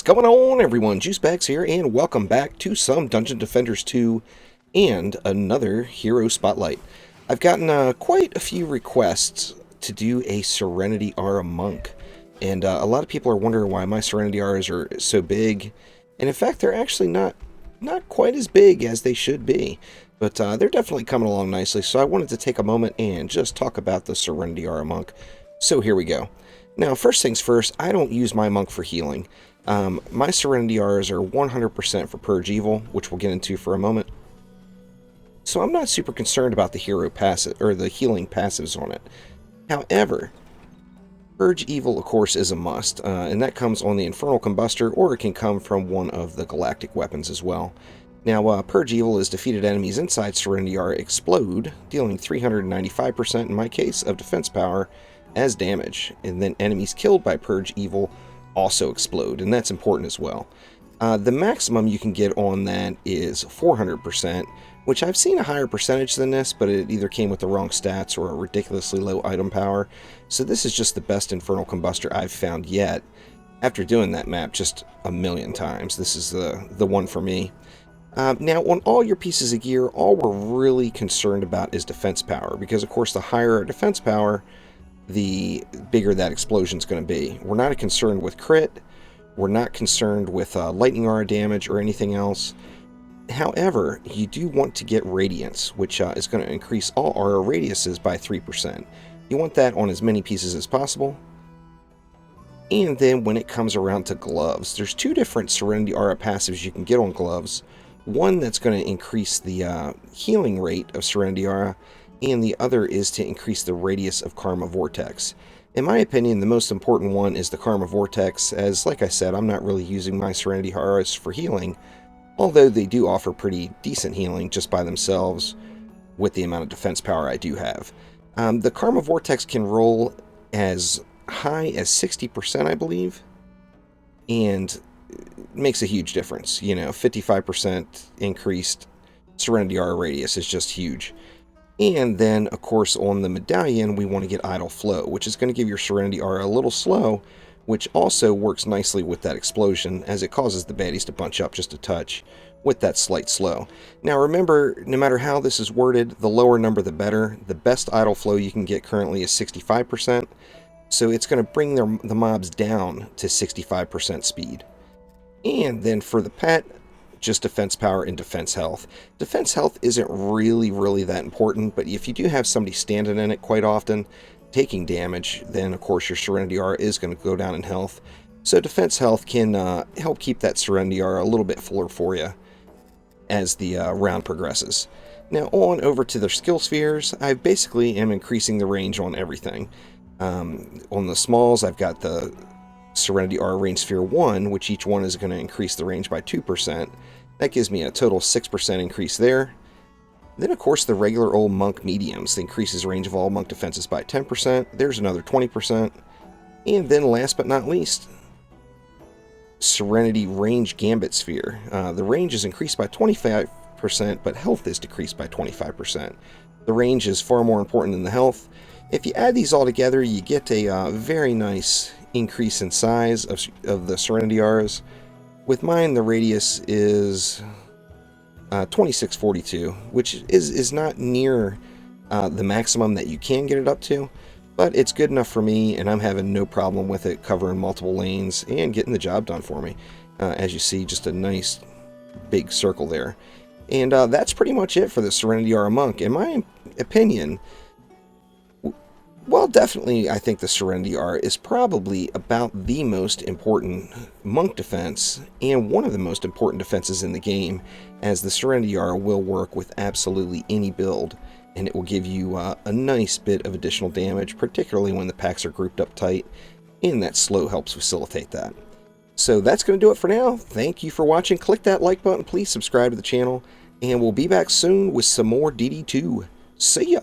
What's going on, everyone? Juicebags here, and welcome back to some Dungeon Defenders 2 and another Hero Spotlight. I've gotten quite a few requests to do a Serenity Aura Monk, and a lot of people are wondering why my Serenity Auras are so big, and in fact they're actually not quite as big as they should be, but they're definitely coming along nicely, so I wanted to take a moment and just talk about the Serenity Aura Monk. So here we go. Now, first things first, I don't use my monk for healing. My Serenity Auras are 100% for Purge Evil, which we'll get into for a moment. So I'm not super concerned about the hero passive or the healing passives on it. However, Purge Evil, of course, is a must, and that comes on the Infernal Combustor, or it can come from one of the Galactic weapons as well. Now, Purge Evil is defeated enemies inside Serenity Aura explode, dealing 395% in my case of defense power as damage, and then enemies killed by Purge Evil also explode, and that's important as well. The maximum you can get on that is 400%, which I've seen a higher percentage than this, but it either came with the wrong stats or a ridiculously low item power. So this is just the best Infernal Combustor I've found yet. After doing that map just a million times, this is the one for me. Now, on all your pieces of gear, all we're really concerned about is defense power, because of course the higher our defense power, the bigger that explosion is going to be. We're not concerned with crit, we're not concerned with lightning aura damage or anything else. However, you do want to get radiance, which is going to increase all aura radiuses by 3%. You want that on as many pieces as possible. And then when it comes around to gloves, there's two different Serenity Aura passives you can get on gloves. One that's going to increase the healing rate of Serenity Aura, and the other is to increase the radius of Karma Vortex. In my opinion, the most important one is the Karma Vortex, as like I said, I'm not really using my Serenity Auras for healing, although they do offer pretty decent healing just by themselves with the amount of defense power I do have. The Karma Vortex can roll as high as 60%, I believe, and it makes a huge difference. You know, 55% increased Serenity Aura radius is just huge. And then, of course, on the medallion, we want to get Idle Flow, which is going to give your Serenity Aura a little slow, which also works nicely with that explosion, as it causes the baddies to bunch up just a touch with that slight slow. Now remember, no matter how this is worded, the lower number the better. The best Idle Flow you can get currently is 65%, so it's going to bring the mobs down to 65% speed. And then for the pet, just defense power and defense health. Defense health isn't really that important, but if you do have somebody standing in it quite often, taking damage, then of course your Serenity Aura is going to go down in health. So defense health can help keep that Serenity Aura a little bit fuller for you as the round progresses. Now on over to the skill spheres, I basically am increasing the range on everything. On the smalls, I've got the Serenity Aura Range Sphere 1, which each one is going to increase the range by 2%. That gives me a total 6% increase there. Then, of course, the regular old Monk Mediums increases range of all Monk defenses by 10%. There's another 20%. And then, last but not least, Serenity Range Gambit Sphere. The range is increased by 25%, but health is decreased by 25%. The range is far more important than the health. If you add these all together, you get a very nice increase in size of the Serenity Auras. With mine, the radius is 2642, which is not near the maximum that you can get it up to, but it's good enough for me, and I'm having no problem with it covering multiple lanes and getting the job done for me. As you see, just a nice big circle there. And that's pretty much it for the Serenity Aura Monk. In my opinion, well, definitely, I think the Serenity Aura is probably about the most important monk defense, and one of the most important defenses in the game, as the Serenity Aura will work with absolutely any build, and it will give you a nice bit of additional damage, particularly when the packs are grouped up tight, and that slow helps facilitate that. So that's going to do it for now. Thank you for watching. Click that like button, please subscribe to the channel, and we'll be back soon with some more DD2. See ya!